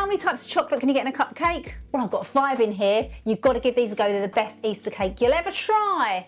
How many types of chocolate can you get in a cupcake? Well, I've got 5 in here. You've got to give these a go. They're the best Easter cake you'll ever try.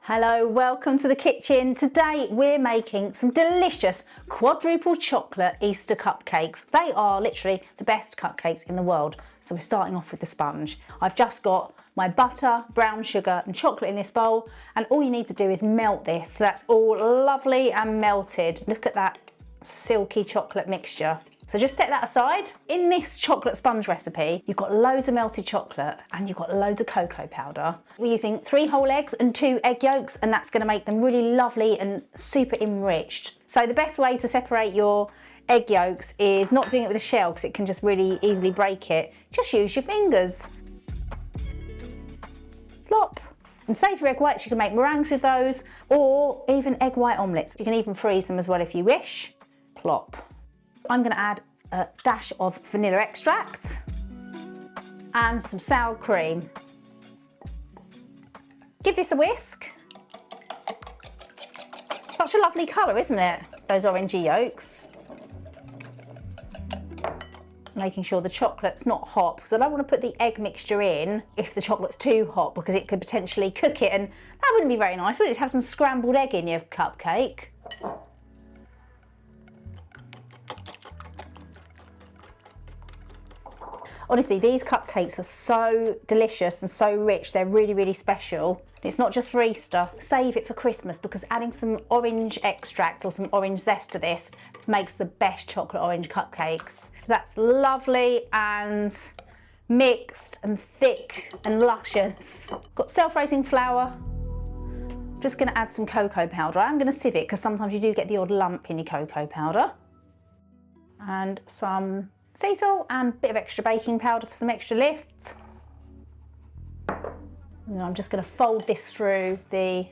Hello, welcome to the kitchen. Today we're making some delicious quadruple chocolate Easter cupcakes. They are literally the best cupcakes in the world. So we're starting off with the sponge. I've just got my butter, brown sugar and chocolate in this bowl, and all you need to do is melt this. So that's all lovely and melted. Look at that silky chocolate mixture. So just set that aside. In this chocolate sponge recipe, you've got loads of melted chocolate and you've got loads of cocoa powder. We're using 3 whole eggs and 2 egg yolks, and that's going to make them really lovely and super enriched. So the best way to separate your egg yolks is not doing it with a shell, because it can just really easily break it. Just use your fingers. Plop. And save your egg whites. You can make meringues with those, or even egg white omelettes. You can even freeze them as well if you wish. Plop. I'm going to add a dash of vanilla extract and some sour cream. Give this a whisk. Such a lovely colour, isn't it? Those orangey yolks. Making sure the chocolate's not hot, because I don't want to put the egg mixture in if the chocolate's too hot, because it could potentially cook it, and that wouldn't be very nice, would it, to have some scrambled egg in your cupcake? Honestly, these cupcakes are so delicious and so rich. They're really, really special. It's not just for Easter. Save it for Christmas, because adding some orange extract or some orange zest to this makes the best chocolate orange cupcakes. That's lovely and mixed and thick and luscious. Got self-raising flour. Just going to add some cocoa powder. I'm going to sieve it, because sometimes you do get the odd lump in your cocoa powder. And some sea salt and a bit of extra baking powder for some extra lift. And I'm just going to fold this through the...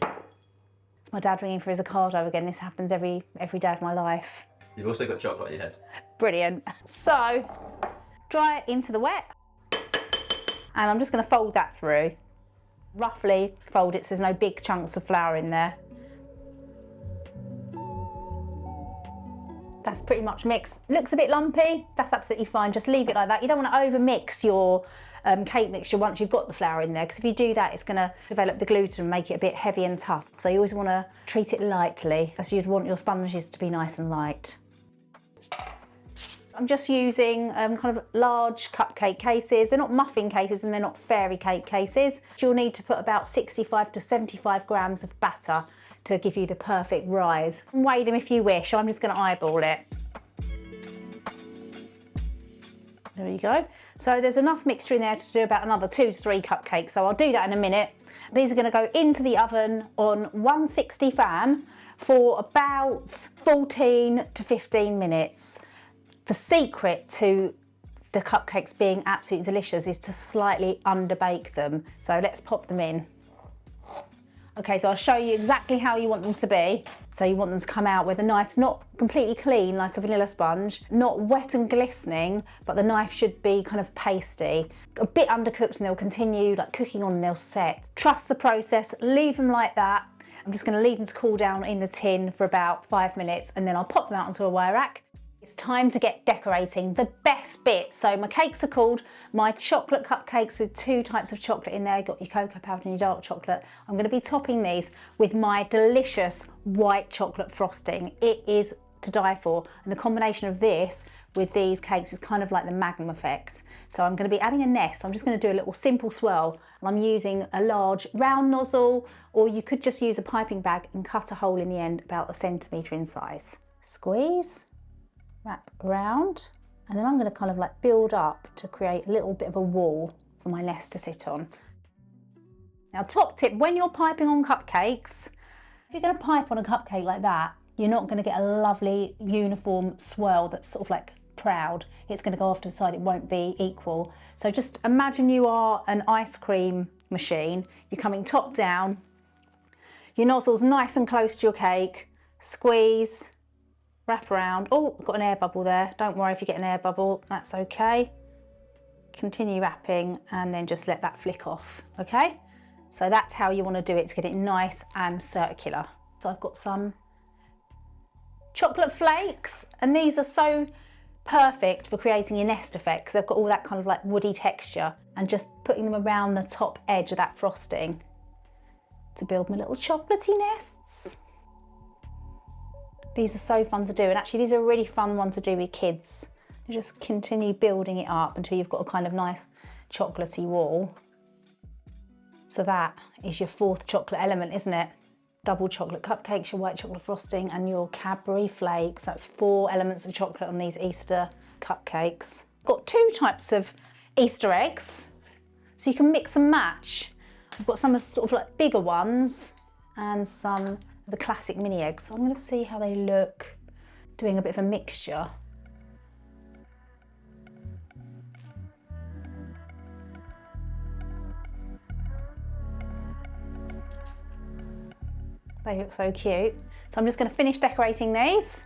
It's my dad ringing for his Ocado again. This happens every day of my life. You've also got chocolate on your head. Brilliant. So, dry it into the wet. And I'm just going to fold that through. Roughly fold it so there's no big chunks of flour in there. That's pretty much mixed. Looks a bit lumpy, that's absolutely fine. Just leave it like that. You don't want to over mix your cake mixture once you've got the flour in there, because if you do that, it's going to develop the gluten and make it a bit heavy and tough. So you always want to treat it lightly, as you'd want your sponges to be nice and light. I'm just using kind of large cupcake cases. They're not muffin cases and they're not fairy cake cases. You'll need to put about 65 to 75 grams of batter to give you the perfect rise. Weigh them if you wish. I'm just going to eyeball it. There you go. So there's enough mixture in there to do about another 2 to 3 cupcakes. So I'll do that in a minute. These are going to go into the oven on 160 fan for about 14 to 15 minutes. The secret to the cupcakes being absolutely delicious is to slightly underbake them. So let's pop them in. Okay, so I'll show you exactly how you want them to be. So you want them to come out where the knife's not completely clean like a vanilla sponge, not wet and glistening, but the knife should be kind of pasty. A bit undercooked and they'll continue like cooking on and they'll set. Trust the process, leave them like that. I'm just gonna leave them to cool down in the tin for about 5 minutes, and then I'll pop them out onto a wire rack. It's time to get decorating, the best bit. So my cakes are called my chocolate cupcakes with 2 types of chocolate in there. You've got your cocoa powder and your dark chocolate. I'm going to be topping these with my delicious white chocolate frosting. It is to die for. And the combination of this with these cakes is kind of like the Magnum effect. So I'm going to be adding a nest. I'm just going to do a little simple swirl. And I'm using a large round nozzle, or you could just use a piping bag and cut a hole in the end about 1 centimetre in size. Squeeze. Wrap around, and then I'm going to kind of like build up to create a little bit of a wall for my nest to sit on. Now, top tip, when you're piping on cupcakes, if you're going to pipe on a cupcake like that, you're not going to get a lovely uniform swirl that's sort of like proud. It's going to go off to the side, it won't be equal. So just imagine you are an ice cream machine, you're coming top down, your nozzle's nice and close to your cake, squeeze, wrap around. Oh, I've got an air bubble there. Don't worry if you get an air bubble, that's okay. Continue wrapping and then just let that flick off, okay? So that's how you want to do it to get it nice and circular. So I've got some chocolate flakes, and these are so perfect for creating your nest effect because they've got all that kind of like woody texture, and just putting them around the top edge of that frosting to build my little chocolatey nests. These are so fun to do, and actually these are a really fun one to do with kids. You just continue building it up until you've got a kind of nice chocolatey wall. So that is your fourth chocolate element, isn't it? Double chocolate cupcakes, your white chocolate frosting, and your Cadbury flakes. That's 4 elements of chocolate on these Easter cupcakes. Got 2 types of Easter eggs, so you can mix and match. I've got some of the sort of like bigger ones and some of the classic mini eggs. So I'm going to see how they look doing a bit of a mixture. They look so cute. So I'm just going to finish decorating these.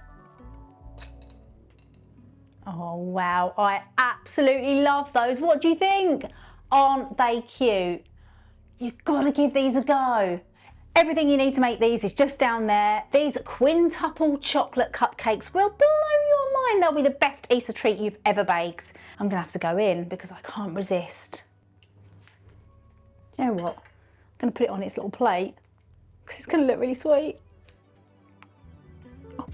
Oh wow, I absolutely love those. What do you think? Aren't they cute? You've got to give these a go. Everything you need to make these is just down there. These quintuple chocolate cupcakes will blow your mind. They'll be the best Easter treat you've ever baked. I'm gonna have to go in because I can't resist. Do you know what? I'm gonna put it on its little plate because it's gonna look really sweet. Oh.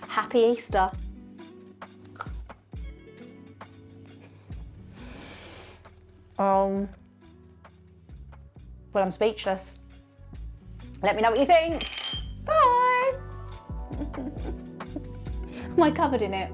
Happy Easter. Well, I'm speechless. Let me know what you think. Bye. Am I covered in it?